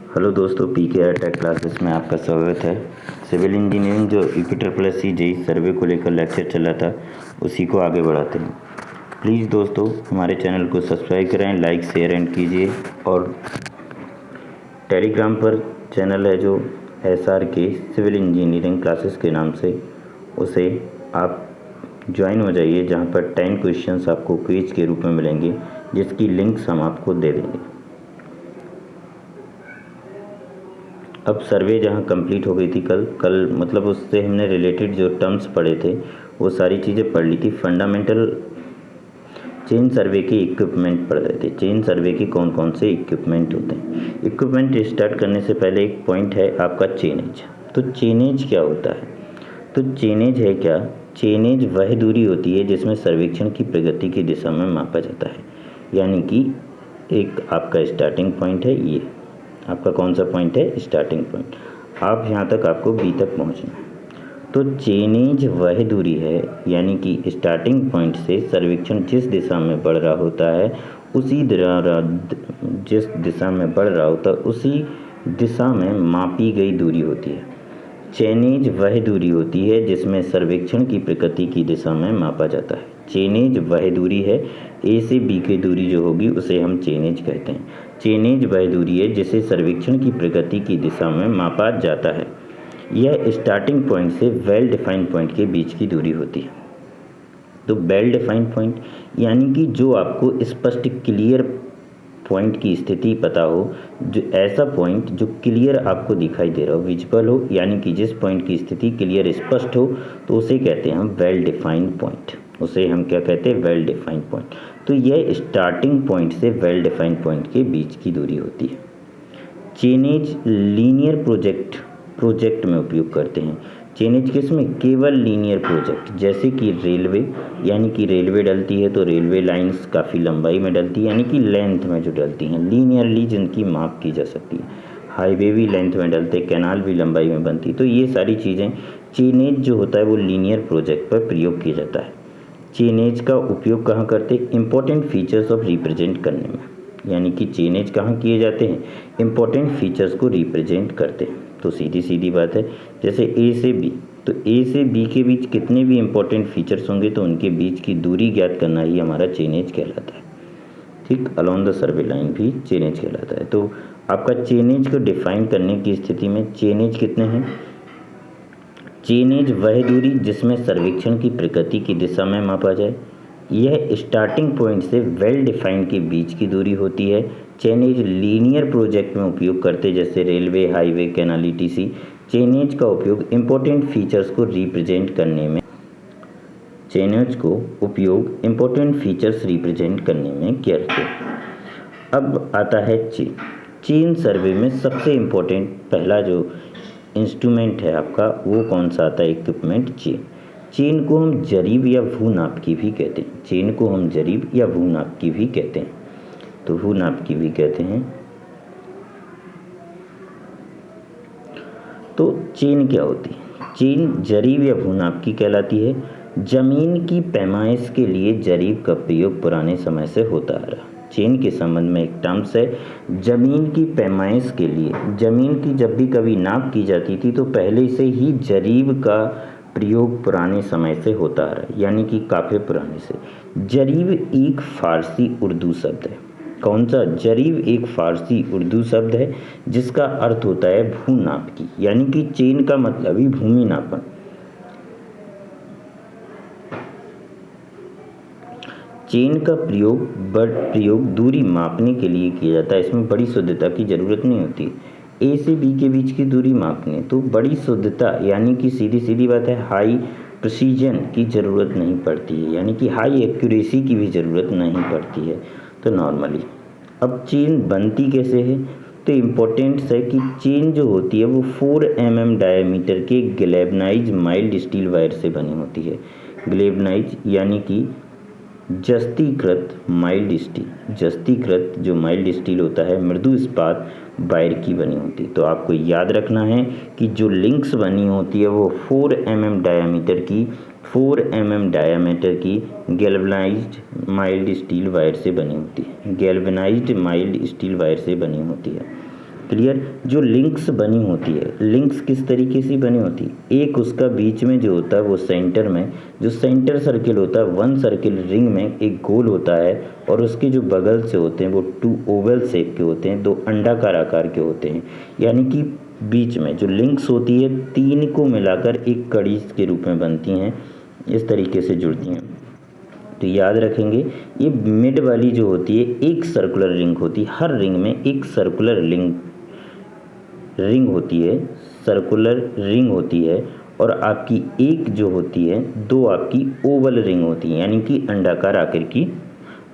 Hello दोस्तों, पीके take classes में आपका स्वागत है। सिविल इंजीनियरिंग जो इक्वेटर प्लस सी जेई सर्वे को लेकर लेक्चर चला था, उसी को आगे बढ़ाते हैं। प्लीज़ दोस्तों, हमारे चैनल को सब्सक्राइब करें, लाइक शेयर एंड कीजिए। और टेलीग्राम पर चैनल है जो SRK सिविल इंजीनियरिंग क्लासेस के नाम से, उसे आप ज्वाइन हो जाइए, जहाँ पर 10 क्वेश्चंस आपको क्विज के रूप में मिलेंगे, जिसकी लिंक्स हम आपको दे देंगे। अब सर्वे जहाँ कंप्लीट हो गई थी कल मतलब उससे हमने रिलेटेड जो टर्म्स पढ़े थे वो सारी चीज़ें पढ़ ली थी। फंडामेंटल चेन सर्वे के इक्विपमेंट पढ़ रहे थे। चेन सर्वे के कौन कौन से इक्विपमेंट होते हैं। इक्विपमेंट स्टार्ट करने से पहले एक पॉइंट है आपका चेनेज। तो चेनेज क्या होता है? तो चेनेज है क्या? चेनेज वह दूरी होती है जिसमें सर्वेक्षण की प्रगति की दिशा में मापा जाता है। यानी कि एक आपका स्टार्टिंग पॉइंट है, ये आपका कौन सा पॉइंट है? Starting point. आप यहाँ तक आपको बी तक पहुँचना है। तो चेनेज वह दूरी है, यानी कि स्टार्टिंग पॉइंट से सर्वेक्षण जिस दिशा में बढ़ रहा होता है जिस दिशा में बढ़ रहा होता है उसी दिशा में मापी गई दूरी होती है। चेनेज वह दूरी होती है जिसमें सर्वेक्षण की प्रगति की दिशा में मापा जाता है। चेनेज वह दूरी है, ए से बी की दूरी जो होगी उसे हम चेनेज कहते हैं। चेनेज वह दूरी है जिसे सर्वेक्षण की प्रगति की दिशा में मापा जाता है। यह स्टार्टिंग पॉइंट से वेल डिफाइंड पॉइंट के बीच की दूरी होती है। तो वेल डिफाइंड पॉइंट यानी कि जो आपको स्पष्ट क्लियर पॉइंट की स्थिति पता हो, जो ऐसा पॉइंट जो क्लियर आपको दिखाई दे रहा हो, विजिबल हो, यानी कि जिस पॉइंट की स्थिति क्लियर स्पष्ट हो, तो उसे कहते हैं हम वेल डिफाइंड पॉइंट। उसे हम क्या कहते हैं? Well defined point. तो यह स्टार्टिंग पॉइंट से वेल डिफाइंड पॉइंट के बीच की दूरी होती है। चेनेज लीनियर प्रोजेक्ट में उपयोग करते हैं। चेनेज किस में? केवल लीनियर प्रोजेक्ट, जैसे कि रेलवे, यानी कि रेलवे डलती है तो रेलवे लाइंस काफ़ी लंबाई में डलती है, यानी कि लेंथ में जो डलती हैं लीनियरली, जिनकी माप की जा सकती है। हाईवे भी लेंथ में डलते, कैनाल भी लंबाई में बनती। तो ये सारी चीज़ें चेनेज जो होता है वो लीनियर प्रोजेक्ट पर प्रयोग किया जाता है। चेनेज का उपयोग कहाँ करते? इंपॉर्टेंट फीचर्स ऑफ रिप्रेजेंट करने में। यानी कि चेनेज कहाँ किए जाते हैं? इंपॉर्टेंट फीचर्स को रिप्रेजेंट करते हैं। तो सीधी सीधी बात है, जैसे ए से बी, तो ए से बी के बीच कितने भी इंपॉर्टेंट फीचर्स होंगे तो उनके बीच की दूरी ज्ञात करना ही हमारा चेनेज कहलाता है। ठीक, अलोंग द सर्वे लाइन भी चेनेज कहलाता है। तो आपका चेनेज को डिफाइन करने की स्थिति में चेनेज कितने हैं? चेनेज वह दूरी जिसमें सर्वेक्षण की प्रगति की दिशा में मापा जाए। यह स्टार्टिंग पॉइंट से वेल डिफाइंड के बीच की दूरी होती है। चेनेज लीनियर प्रोजेक्ट में उपयोग करते, जैसे railway, highway, canal etc। Chainage का उपयोग इंपॉर्टेंट फीचर्स को रिप्रेजेंट करने में किया जाता है। अब आता है चेन सर्वे में सबसे इम्पोर्टेंट पहला जो इंस्ट्रूमेंट है आपका, वो कौन सा आता है? इक्विपमेंट चेन को हम जरीब या भूनाप की भी कहते हैं। चेन को हम जरीब या भूनाप की भी कहते हैं। तो भूनाप की भी कहते हैं। तो चेन क्या होती है? चेन जरीब या भूनाप की कहलाती है। जमीन की पैमाइश के लिए जरीब का प्रयोग पुराने समय से होता आ रहा। चेन के संबंध में एक टर्म्स है, जमीन की पैमाइश के लिए। जमीन की जब भी कभी नाप की जाती थी तो पहले से ही जरीब का प्रयोग पुराने समय से होता आ रहा है, यानी कि काफ़ी पुराने से। जरीब एक फारसी उर्दू शब्द है। कौन सा? जरीब एक फारसी उर्दू शब्द है जिसका अर्थ होता है भूनाप की, यानी कि चेन का मतलब ही भूमि नापन। चेन का प्रयोग दूरी मापने के लिए किया जाता है। इसमें बड़ी शुद्धता की ज़रूरत नहीं होती। ए से बी के बीच की दूरी मापने, तो बड़ी शुद्धता यानी कि सीधी सीधी बात है, हाई प्रिसीजन की ज़रूरत नहीं पड़ती है, यानी कि हाई एक्यूरेसी की भी ज़रूरत नहीं पड़ती है। तो नॉर्मली अब चेन बनती कैसे है? तो इम्पोर्टेंट है कि चेन जो होती है वो 4 mm डायमीटर के गैल्वेनाइज्ड माइल्ड स्टील वायर से बनी होती है। गैल्वेनाइज्ड यानी कि जस्तीकृत माइल्ड स्टील। जस्तीकृत जो माइल्ड स्टील होता है मृदु इस्पात वायर की बनी होती है। तो आपको याद रखना है कि जो लिंक्स बनी होती है वो 4 mm डायमीटर की गैल्वेनाइज्ड माइल्ड स्टील वायर से बनी होती है। गैल्वेनाइज्ड माइल्ड स्टील वायर से बनी होती है। क्लियर। जो लिंक्स बनी होती है, लिंक्स किस तरीके से बनी होती है, एक उसका बीच में जो होता है वो सेंटर में जो सेंटर सर्किल होता है, वन सर्किल रिंग में एक गोल होता है और उसके जो बगल से होते हैं वो टू ओवल शेप के होते हैं, दो अंडाकार आकार के होते हैं। यानी कि बीच में जो लिंक्स होती है तीन को मिलाकर एक कड़ी के रूप में बनती हैं, इस तरीके से जुड़ती हैं। तो याद रखेंगे ये मिड वाली जो होती है एक सर्कुलर रिंग होती है, हर रिंग में एक सर्कुलर रिंग होती है, सर्कुलर रिंग होती है। और आपकी एक जो होती है दो आपकी ओवल रिंग होती है, यानी कि अंडाकार आकार की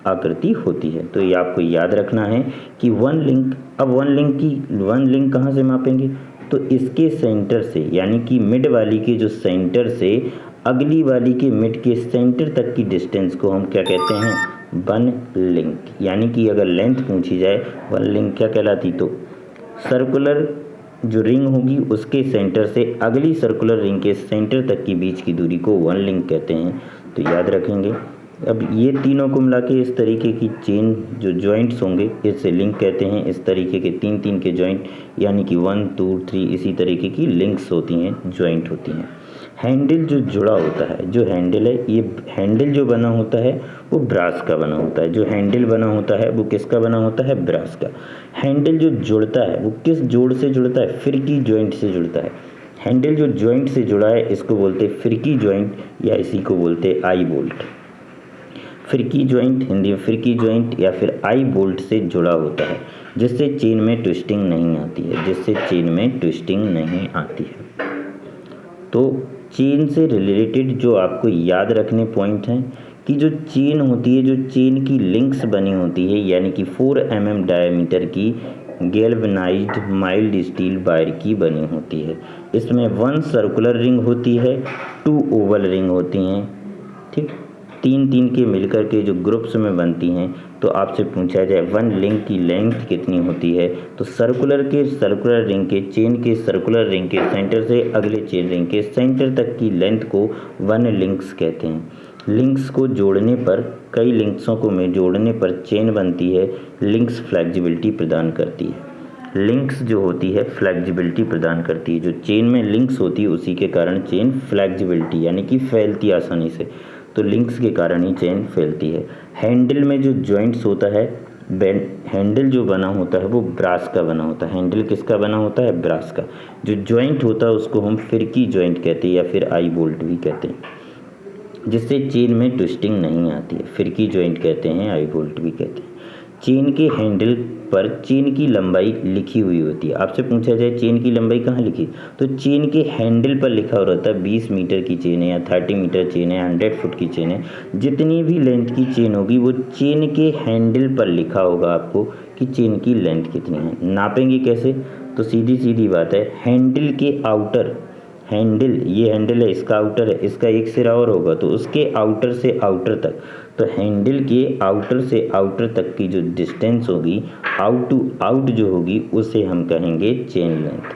आकृति होती है। तो ये आपको याद रखना है कि वन लिंक, अब वन लिंक कहाँ से मापेंगे, तो इसके सेंटर से, यानी कि मिड वाली के जो सेंटर से अगली वाली के मिड के सेंटर तक की डिस्टेंस को हम क्या कहते हैं, वन लिंक। यानी कि अगर लेंथ पूछी जाए वन लिंक क्या कहलाती, तो सर्कुलर जो रिंग होगी उसके सेंटर से अगली सर्कुलर रिंग के सेंटर तक की बीच की दूरी को वन लिंक कहते हैं। तो याद रखेंगे। अब ये तीनों को मिला के इस तरीके की चेन जो जॉइंट्स होंगे इसे लिंक कहते हैं। इस तरीके के तीन तीन के जॉइंट, यानी कि 1 2 3 इसी तरीके की लिंक्स होती हैं, जॉइंट होती हैं। हैंडल जो जुड़ा होता है, जो हैंडल है, ये हैंडल जो बना होता है वो ब्रास का बना होता है। जो हैंडल बना होता है वो किसका बना होता है, ब्रास का। हैंडल जो जुड़ता है वो किस जोड़ से जुड़ता है, फिरकी जॉइंट से जुड़ता है। हैंडल जो जॉइंट से जुड़ा है इसको बोलते हैं फिरकी जॉइंट, या इसी को बोलते हैं आई बोल्ट। फिरकी जॉइंट, हिंदी में फिरकी जॉइंट या फिर आई बोल्ट से जुड़ा होता है, जिससे चेन में ट्विस्टिंग नहीं आती है, जिससे चेन में ट्विस्टिंग नहीं आती है। तो चेन से रिलेटेड जो आपको याद रखने पॉइंट हैं कि जो चेन होती है, जो चेन की लिंक्स बनी होती है, यानी कि 4 mm डायमीटर की गैल्वेनाइज्ड माइल्ड स्टील वायर की बनी होती है। इसमें 1 सर्कुलर रिंग होती है, 2 ओवल रिंग होती हैं, ठीक। तीन तीन के मिलकर के जो ग्रुप्स में बनती हैं। तो आपसे पूछा जाए वन लिंक की लेंथ कितनी होती है, तो सर्कुलर रिंग के चेन के सर्कुलर रिंग के सेंटर से अगले चेन रिंग के सेंटर तक की लेंथ को वन लिंक्स कहते हैं। लिंक्स को जोड़ने पर, कई लिंक्सों को में जोड़ने पर चेन बनती है। लिंक्स फ्लेक्सिबिलिटी प्रदान करती है। लिंक्स जो होती है फ्लेक्सिबिलिटी प्रदान करती है। जो चेन में लिंक्स होती है उसी के कारण चेन फ्लेक्सिबिलिटी, यानी कि फैलती आसानी से, तो लिंक्स के कारण ही चेन फैलती है। हैंडल में जो जॉइंट्स होता है, हैंडल जो बना होता है वो ब्रास का बना होता है। हैंडल किसका बना होता है, ब्रास का। जो जॉइंट होता है उसको हम फिरकी जॉइंट कहते हैं या फिर आई बोल्ट भी कहते हैं, जिससे चेन में ट्विस्टिंग नहीं आती है। फिरकी जॉइंट कहते हैं, आई बोल्ट भी कहते हैं। चेन के हैंडल पर चेन की लंबाई लिखी हुई होती है। आपसे पूछा जाए चेन की लंबाई कहाँ लिखी, तो चेन के हैंडल पर लिखा हो रहता है 20 मीटर की चेन है या 30 मीटर चेन है, 100 फुट की चेन है। जितनी भी लेंथ की चेन होगी वो चेन के हैंडल पर लिखा होगा आपको कि चेन की लेंथ कितनी है। नापेंगे कैसे, तो सीधी सीधी बात है, हैंडल के आउटर, हैंडल, ये हैंडल है, इसका आउटर है, इसका एक सिरा और होगा तो उसके आउटर से आउटर तक, तो हैंडल के आउटर से आउटर तक की जो डिस्टेंस होगी, आउट टू आउट जो होगी, उसे हम कहेंगे चेन लेंथ,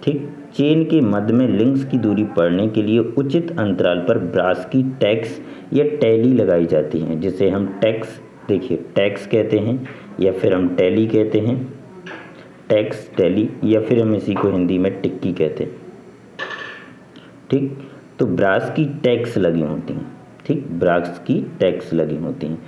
ठीक। चेन के मध्य में लिंक्स की दूरी पढ़ने के लिए उचित अंतराल पर ब्रास की टैक्स या टैली लगाई जाती हैं, जिसे हम टैक्स, देखिए टैक्स कहते हैं या फिर हम टैली कहते हैं, टैक्स, टैली, या फिर हम इसी को हिंदी में टिक्की कहते हैं, ठीक। तो ब्रास की टैक्स लगी होती हैं, ठीक, ब्रास की टैक्स लगी होती हैं।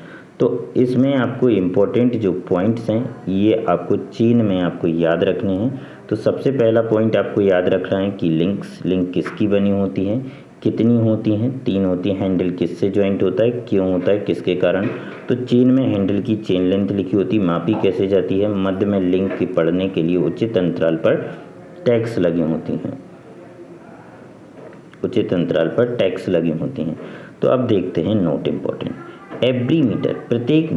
तो इसमें आपको इम्पोर्टेंट जो पॉइंट्स हैं ये आपको चेन में आपको याद रखने हैं। तो सबसे पहला पॉइंट आपको याद रखना है कि लिंक किसकी बनी होती हैं, कितनी होती हैं, 3 होती हैं। हैंडल किससे जॉइंट होता है, क्यों होता है, किसके कारण, तो चेन में हैंडल की चेन लेंथ लिखी होती है। मापी कैसे जाती है, मध्य में लिंक की पढ़ने के लिए उचित अंतराल पर टैक्स लगी होती हैं, उचित अंतराल पर टैक्स लगी होती हैं। तो अब देखते हैं नोट इम्पोर्टेंट। एवरी मीटर, प्रत्येक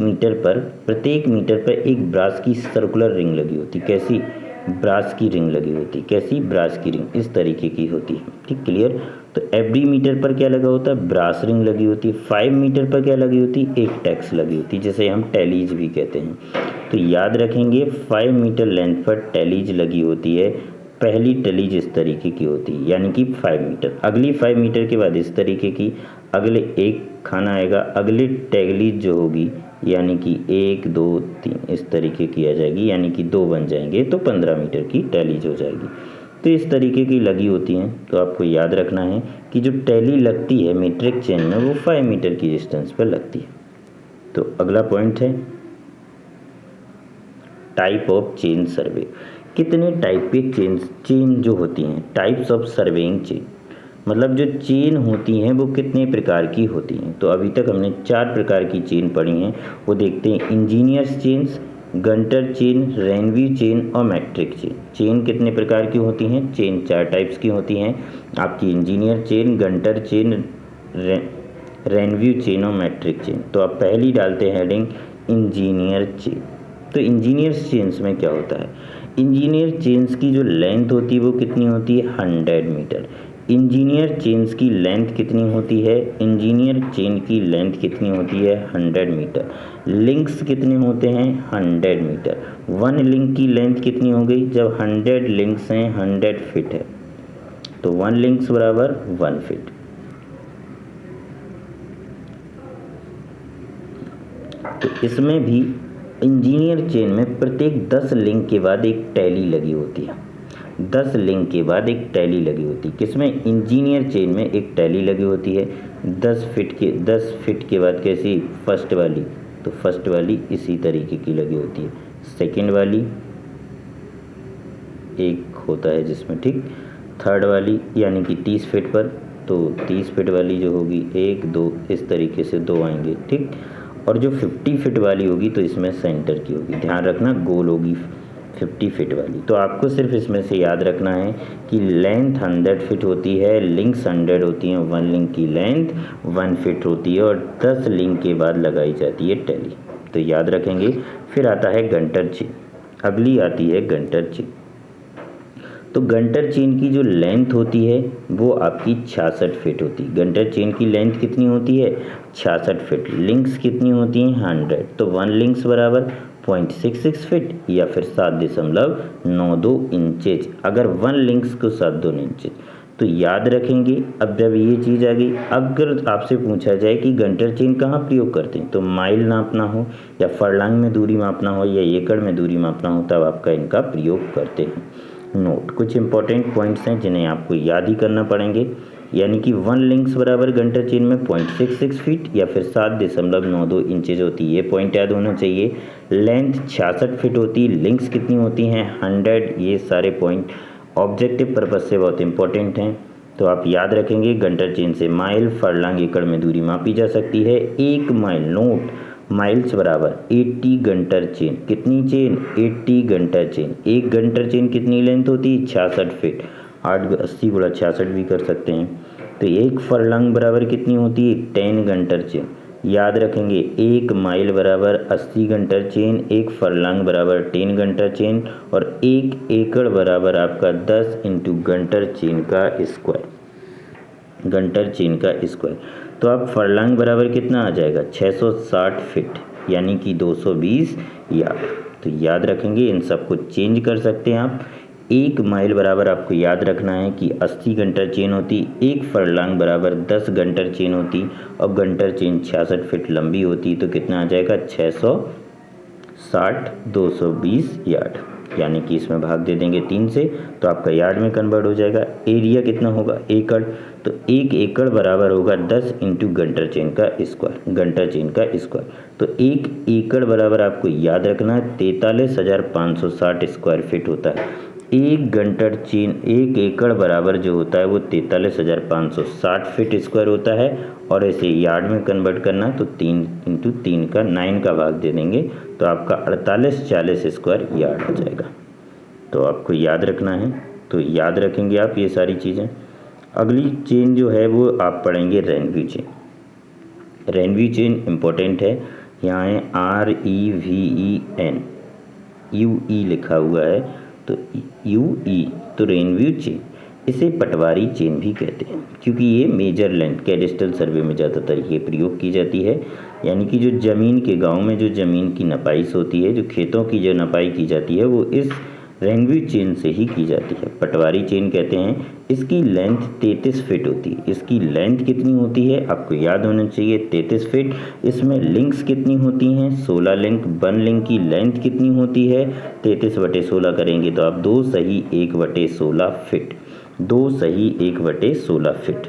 मीटर पर एक ब्रास की सर्कुलर रिंग लगी होती। कैसी, ब्रास की रिंग लगी होती। कैसी, ब्रास की रिंग इस तरीके की होती है, ठीक, क्लियर। तो एवरी मीटर पर क्या लगा होता है, ब्रास रिंग लगी होती है। 5 मीटर पर क्या लगी होती है, एक टैक्स लगी होती है, जिसे हम टैलीज भी कहते हैं। तो याद रखेंगे 5 मीटर लेंथ पर टैलीज लगी होती है। पहली टैलीज इस तरीके की होती है, यानी कि 5 मीटर। अगली 5 मीटर के बाद इस तरीके की, अगले एक खाना आएगा, अगली टैलीज जो होगी यानी कि 1 2 3 इस तरीके की आ जाएगी, यानी कि 2 बन जाएंगे तो 15 मीटर की टैलीज हो जाएगी। तो इस तरीके की लगी होती हैं। तो आपको याद रखना है कि जो टैली लगती है मीट्रिक चेन में वो 5 मीटर की डिस्टेंस पर लगती है। तो अगला पॉइंट है टाइप ऑफ चेन सर्वे। कितने टाइप के चेन जो होती हैं, टाइप्स ऑफ सर्वेइंग चेन, मतलब जो चेन होती हैं वो कितने प्रकार की होती हैं। तो अभी तक हमने 4 प्रकार की चेन पढ़ी हैं, वो देखते हैं। Engineers chains, Gunter chain, revenue chain और मैट्रिक चेन। चेन कितने प्रकार की होती हैं? चेन 4 टाइप्स की होती हैं आपकी, engineer chain, Gunter chain, revenue chain और मैट्रिक चेन। तो आप पहली डालते हैं हेडिंग इंजीनियर चेन। तो इंजीनियर चेन्स में क्या होता है? इंजीनियर चेन्स की जो लेंथ होती है वो कितनी होती है? 100 मीटर। इंजीनियर चेन्स की लेंथ कितनी होती है? इंजीनियर चेन की लेंथ कितनी होती है? 100 मीटर। लिंक्स कितने होते हैं? 100 मीटर। 1 लिंक की लेंथ कितनी हो गई? जब 100 लिंक्स हैं 100 फीट है, तो 1 लिंक्स बराबर 1 फीट। तो इसमें भी इंजीनियर चेन में प्रत्येक 10 लिंक के बाद एक टैली लगी होती है। 10 लिंक के बाद एक टैली लगी होती है। किसमें? इंजीनियर चेन में एक टैली लगी होती है 10 फीट के बाद। कैसी? फर्स्ट वाली, तो फर्स्ट वाली इसी तरीके की लगी होती है। सेकंड वाली एक होता है जिसमें, ठीक। थर्ड वाली यानी कि 30 फीट पर, तो 30 फीट वाली जो होगी 1 2 इस तरीके से 2 आएंगे, ठीक। और जो 50 फीट वाली होगी तो इसमें सेंटर की होगी, ध्यान रखना, गोल होगी 50 फीट वाली। तो आपको सिर्फ इसमें से याद रखना है कि लेंथ 100 फीट होती है, लिंक्स 100 होती हैं, 1 लिंक की लेंथ 1 फीट होती है और 10 लिंक के बाद लगाई जाती है टैली। तो याद रखेंगे। फिर आता है गंटर चेन, अगली आती है गंटर चेन। तो गंटर चेन की जो लेंथ होती है वो आपकी 66 फीट होती है। गंटर चेन की लेंथ कितनी होती है? 66 फीट। लिंक्स कितनी होती हैं? 100। तो 1 लिंक्स बराबर 0.66 फीट या फिर 7.92 इंचेज। अगर 1 लिंक्स को 7.2 इंचेज, तो याद रखेंगे। अब जब ये चीज़ आ गई, अगर आपसे पूछा जाए कि गंटर चेन कहाँ प्रयोग करते हैं, तो माइल नापना हो या फरलांग में दूरी मापना हो या एकड़ में दूरी मापना हो, तब आपका इनका प्रयोग करते हैं। नोट, कुछ इंपॉर्टेंट पॉइंट्स हैं जिन्हें आपको याद ही करना पड़ेंगे। यानी कि 1 लिंक्स बराबर गंटर चेन में 0.66 फीट या फिर 7.92 इंचेज होती है, ये पॉइंट याद होना चाहिए। लेंथ 66 फीट होती है, लिंक्स कितनी होती हैं? 100। ये सारे पॉइंट ऑब्जेक्टिव पर्पज से बहुत इंपॉर्टेंट हैं, तो आप याद रखेंगे। गंटर चेन से माइल, फरलांग, एकड़ में दूरी मापी जा सकती है। 1 माइल, नोट, माइल्स बराबर 80 गंटर चेन। कितनी चेन? 80 Günter chain. एक गंटर चेन कितनी लेंथ होती है? 66 फीट। 880 गुणा 66 भी कर सकते हैं। तो 1 फरलांग बराबर कितनी होती है? 10 गंटर चेन। याद रखेंगे, 1 माइल बराबर 80 गंटर चेन, 1 फरलांग बराबर 10 गंटर चेन और 1 एकड़ बराबर आपका 10 इंटू गंटर चेन का स्क्वायर। गंटर चेन का स्क्वायर। तो आप फरलांग बराबर कितना आ जाएगा? 660 फीट, यानी कि 220 यार्ड। तो याद रखेंगे, इन सबको चेंज कर सकते हैं आप। 1 माइल बराबर आपको याद रखना है कि 80 गंटर चेन होती, 1 फरलांग बराबर 10 गंटर चेन होती और गंटर चेन 66 फीट लंबी होती, तो कितना आ जाएगा? 660 220 यार्ड, यानी कि इसमें भाग दे देंगे 3 से, तो आपका यार्ड में कन्वर्ट हो जाएगा। एरिया कितना होगा? एकड़। तो 1 एकड़ बराबर होगा 10 इंटू गंटर चेन का स्क्वायर, गंटर चेन का स्क्वायर। तो 1 एकड़ बराबर आपको याद रखना है 43,560 स्क्वायर फीट होता है। 1 गंटर चेन, 1 एकड़ बराबर जो होता है वो 43,560 फीट स्क्वायर होता है। और ऐसे यार्ड में कन्वर्ट करना तो 3 इंटू 3 का 9 का भाग दे देंगे, तो आपका 4840 स्क्वायर यार्ड हो जाएगा। तो आपको याद रखना है, तो याद रखेंगे आप ये सारी चीज़ें। अगली चेन जो है वो आप पढ़ेंगे रेनवी चेन। रेनवी चेन इम्पोर्टेंट है, यहाँ है REVEN, UE लिखा हुआ है, तो UE, तो रेनवी चेन। इसे पटवारी चेन भी कहते हैं, क्योंकि ये मेजर लेंथ कैडेस्ट्रल सर्वे में ज़्यादातर ये प्रयोग की जाती है। यानी कि जो ज़मीन के गांव में जो ज़मीन की नपाई होती है, जो खेतों की जो नपाई की जाती है, वो इस रेनवी चेन से ही की जाती है। पटवारी चेन कहते हैं, इसकी लेंथ 33 फीट होती है। इसकी लेंथ कितनी होती है आपको याद होना चाहिए, 33 फीट। इसमें लिंक्स कितनी होती हैं, 16 लिंक। वन लिंक की लेंथ कितनी होती है, 33/16 करेंगे तो आप 2 सही 1/16 फीट, 2 सही 1/16 फीट।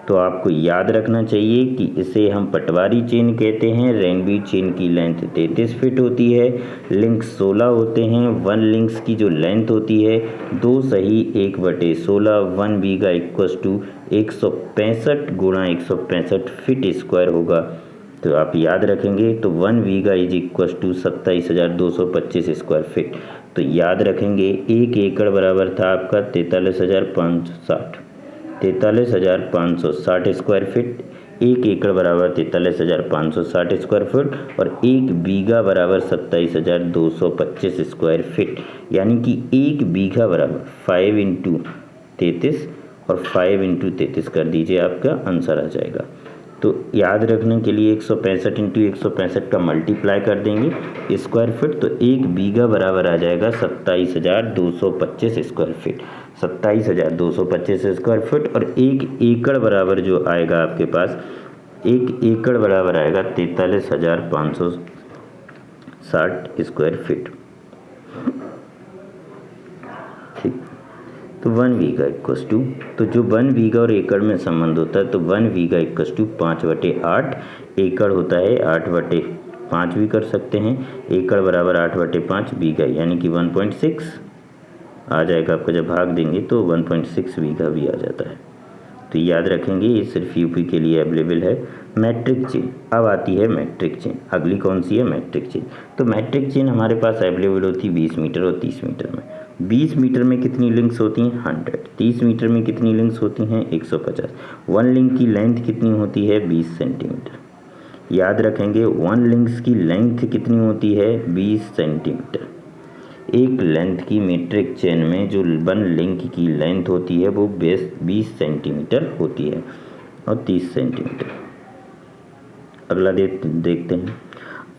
तो आपको याद रखना चाहिए कि इसे हम पटवारी चेन कहते हैं। रेनवी चेन की लेंथ 33 फीट होती है, लिंक्स 16 होते हैं। वन लिंक्स की जो लेंथ होती है 2 सही 1/16, 1 बीघा इक्वस टू 165 गुणा 165 फीट स्क्वायर होगा। तो आप याद रखेंगे तो 1 bigha is equals to 27,225 square feet. तो याद रखेंगे 1 एकड़ बराबर था आपका 43,560, 43,560 स्क्वायर फीट। 1 एकड़ बराबर 43,560 स्क्वायर फीट और 1 बीघा बराबर 27,225 स्क्वायर फीट। यानी कि 1 बीघा बराबर 5 × 33 और 5 × 33 कर दीजिए, आपका आंसर आ जाएगा। तो याद रखने के लिए 165 × 165 का मल्टीप्लाई कर देंगे स्क्वायर फीट, तो 1 बीघा बराबर आ जाएगा 27,225 स्क्वायर फीट, 27,225 स्क्वायर फीट। और 1 एकड़ बराबर जो आएगा आपके पास, 1 एकड़ बराबर आएगा 43,560 स्क्वायर फीट। ठीक, तो 1 बीघा इक्वस टू, तो जो 1 बीघा और एकड़ में संबंध होता है तो 1 बीघा इक्वस टू 5/8 एकड़ होता है। 8/5 भी कर सकते हैं, एकड़ बराबर 8/5 बीघा, यानी कि 1.6 आ जाएगा आपका। जब भाग देंगे तो 1.6 बीघा भी आ जाता है। तो याद रखेंगे, ये सिर्फ यूपी के लिए अवेलेबल है। मैट्रिक चेन, अब आती है मैट्रिक चेन। अगली कौन सी है, मैट्रिक चेन। तो मैट्रिक चेन हमारे पास अवेलेबल होती है 20 मीटर और 30 मीटर में। 20 मीटर में कितनी लिंक्स होती हैं, 100। 30 मीटर में कितनी लिंक्स होती हैं, 150। वन लिंक की लेंथ कितनी होती है, 20 सेंटीमीटर। याद रखेंगे 1 लिंक्स की लेंथ कितनी होती है, 20 सेंटीमीटर। एक लेंथ की मीट्रिक चेन में जो 1 लिंक की लेंथ होती है वो 20 सेंटीमीटर होती है और 30 सेंटीमीटर। अगला देखते हैं।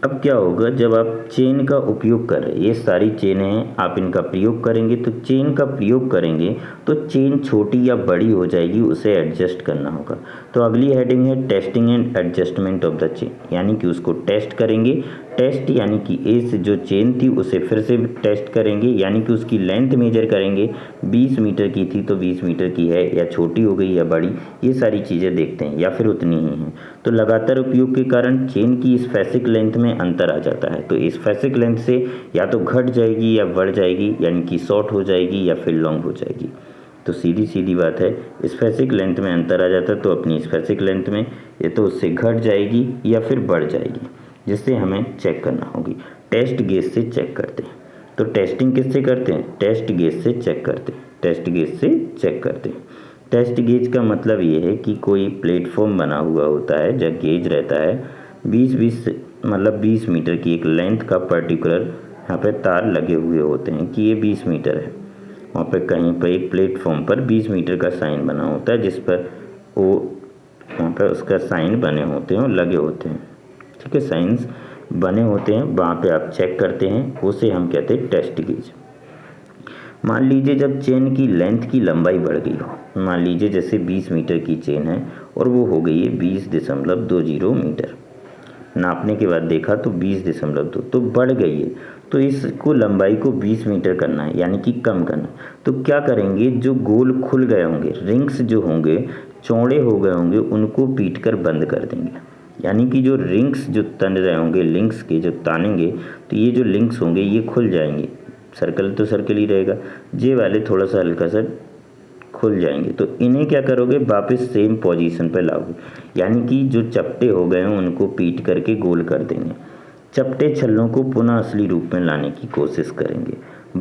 अब क्या होगा जब आप चेन का उपयोग कर रहे हैं, ये सारी चेनें हैं, आप इनका प्रयोग करेंगे। तो चेन का प्रयोग करेंगे तो चेन छोटी या बड़ी हो जाएगी, उसे एडजस्ट करना होगा। तो अगली हेडिंग है testing and adjustment of the chain, यानी कि उसको टेस्ट करेंगे। टेस्ट यानी कि ए से जो चेन थी उसे फिर से टेस्ट करेंगे, यानी कि उसकी लेंथ मेजर करेंगे। 20 मीटर की थी तो 20 मीटर की है या छोटी हो गई या बड़ी, ये सारी चीज़ें देखते हैं, या फिर उतनी ही हैं। तो लगातार उपयोग के कारण चेन की स्पेसिफिक लेंथ में अंतर आ जाता है। तो स्पेसिफिक लेंथ से या तो घट जाएगी या बढ़ जाएगी, यानी कि शॉर्ट हो जाएगी या फिर लॉन्ग हो जाएगी। तो सीधी सीधी बात है, स्पेसिफिक लेंथ में अंतर आ जाता है तो अपनी स्पेसिफिक लेंथ में ये तो उससे घट जाएगी या फिर बढ़ जाएगी, जिससे हमें चेक करना होगी। टेस्ट गेज से चेक करते हैं। तो टेस्टिंग किससे करते हैं, टेस्ट गेज से चेक करते हैं, टेस्ट गेज से चेक करते हैं। टेस्ट गेज का मतलब ये है कि कोई प्लेटफॉर्म बना हुआ होता है, जब गेज रहता है 20 मीटर की एक लेंथ का पर्टिकुलर यहाँ पे तार लगे हुए होते हैं कि ये 20 मीटर है। वहाँ पे कहीं पर एक प्लेटफॉर्म पर 20 मीटर का साइन बना होता है, जिस पर वो वहाँ पर उसका साइन बने होते हैं और लगे होते हैं। ठीक है, साइंस बने होते हैं, वहाँ पे आप चेक करते हैं, उसे हम कहते हैं टेस्ट गेज। मान लीजिए जब चेन की लेंथ की लंबाई बढ़ गई हो, मान लीजिए जैसे 20 मीटर की चेन है और वो हो गई है 20.20 मीटर। नापने के बाद देखा तो 20.2 तो बढ़ गई है। तो इसको लंबाई को 20 मीटर करना है, यानी कि कम करना है। तो क्या करेंगे, जो गोल खुल गए होंगे, रिंग्स जो होंगे चौड़े हो गए होंगे, उनको पीट कर बंद कर देंगे। यानी कि जो रिंग्स जो तन रहे होंगे, लिंक्स के जो तानेंगे, तो ये जो लिंक्स होंगे ये खुल जाएंगे। सर्कल तो सर्कल ही रहेगा, जे वाले थोड़ा सा हल्का सा खुल जाएंगे। तो इन्हें क्या करोगे, वापस सेम पोजीशन पे लाओगे, यानी कि जो चपटे हो गए हैं उनको पीट करके गोल कर देंगे। चपटे छल्लों को पुनः असली रूप में लाने की कोशिश करेंगे।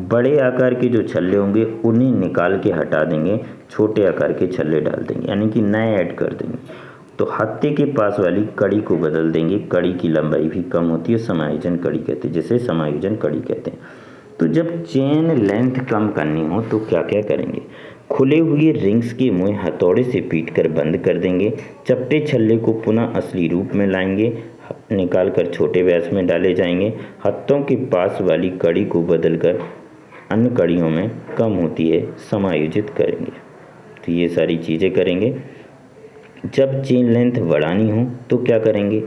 बड़े आकार के जो छल्ले होंगे उन्हें निकाल के हटा देंगे, छोटे आकार के छल्ले डाल देंगे, यानी कि नए ऐड कर देंगे। तो हत्थे के पास वाली कड़ी को बदल देंगे, कड़ी की लंबाई भी कम होती है, समायोजन कड़ी कहते हैं, जिसे समायोजन कड़ी कहते हैं। तो जब चेन लेंथ कम करनी हो तो क्या क्या करेंगे, खुले हुए रिंग्स के मुँह हथौड़े से पीट कर बंद कर देंगे। चपटे छल्ले को पुनः असली रूप में लाएंगे, निकाल कर छोटे व्यास में डाले जाएंगे। हत्थों के पास वाली कड़ी को बदलकर अन्य कड़ियों में कम होती है समायोजित करेंगे। तो ये सारी चीज़ें करेंगे। जब चेन लेंथ बढ़ानी हो तो क्या करेंगे,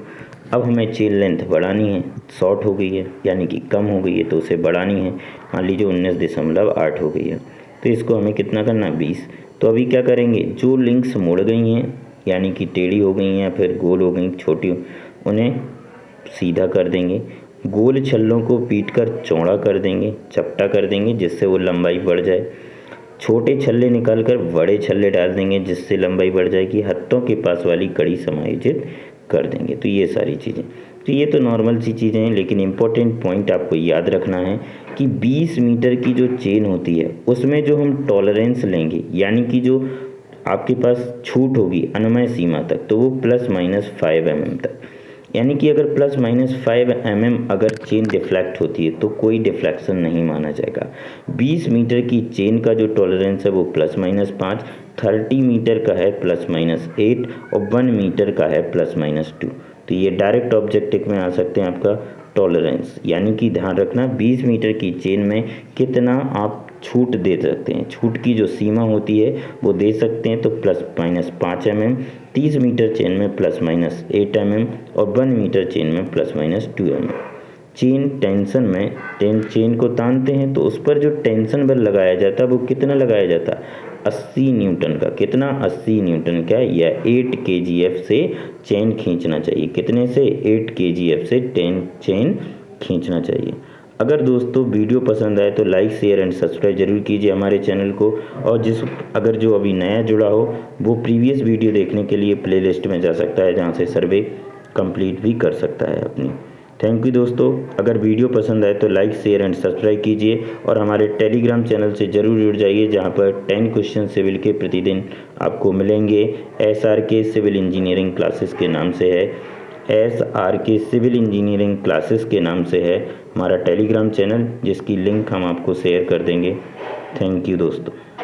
अब हमें चेन लेंथ बढ़ानी है, शॉर्ट हो गई है यानी कि कम हो गई है तो उसे बढ़ानी है। मान लीजिए 19.8 हो गई है, तो इसको हमें कितना करना, 20। तो अभी क्या करेंगे, जो लिंक्स मुड़ गई हैं यानी कि टेढ़ी हो गई हैं या फिर गोल हो गई छोटी, उन्हें सीधा कर देंगे। गोल छल्लों को पीट कर चौड़ा कर देंगे, चपटा कर देंगे, जिससे वो लंबाई बढ़ जाए। छोटे छल्ले निकाल कर बड़े छल्ले डाल देंगे, जिससे लंबाई बढ़ जाएगी। हत्थों के पास वाली कड़ी समायोजित कर देंगे। तो ये सारी चीज़ें, तो ये तो नॉर्मल सी चीज़ें हैं, लेकिन इम्पोर्टेंट पॉइंट आपको याद रखना है कि 20 मीटर की जो चेन होती है उसमें जो हम टॉलरेंस लेंगे यानी कि जो आपके पास छूट होगी अनुमेय सीमा तक, तो वो ±5 mm तक, यानी कि अगर ±5 mm अगर चेन डिफ्लेक्ट होती है तो कोई डिफ्लेक्शन नहीं माना जाएगा। 20 मीटर की चेन का जो टॉलरेंस है वो ±5, 30 मीटर का है ±8 और 1 मीटर का है ±2। तो ये डायरेक्ट ऑब्जेक्टिव में आ सकते हैं आपका टॉलरेंस, यानी कि ध्यान रखना 20 मीटर की चेन में कितना आप छूट दे सकते हैं। छूट की जो सीमा होती है वो दे सकते हैं, तो ±5 mm, 30 मीटर चेन में ±8 mm और 1 मीटर चेन में ±2 mm। चेन टेंशन में चेन को तानते हैं तो उस पर जो टेंशन बल लगाया जाता है वो कितना लगाया जाता है, 80 न्यूटन का। कितना, 80 न्यूटन का, या 8 kgf से चेन खींचना चाहिए। कितने से, 8 kgf से चेन खींचना चाहिए। अगर दोस्तों वीडियो पसंद आए तो लाइक शेयर एंड सब्सक्राइब जरूर कीजिए हमारे चैनल को, और अगर जो अभी नया जुड़ा हो वो प्रीवियस वीडियो देखने के लिए प्लेलिस्ट में जा सकता है, जहाँ से सर्वे कंप्लीट भी कर सकता है अपनी। थैंक यू दोस्तों। अगर वीडियो पसंद आए तो लाइक शेयर एंड सब्सक्राइब कीजिए और हमारे टेलीग्राम चैनल से ज़रूर जुड़ जाइए, जहां पर 10 क्वेश्चन सिविल के प्रतिदिन आपको मिलेंगे। SRK सिविल इंजीनियरिंग क्लासेस के नाम से है, SRK सिविल इंजीनियरिंग क्लासेस के नाम से है हमारा टेलीग्राम चैनल, जिसकी लिंक हम आपको शेयर कर देंगे। थैंक यू दोस्तों।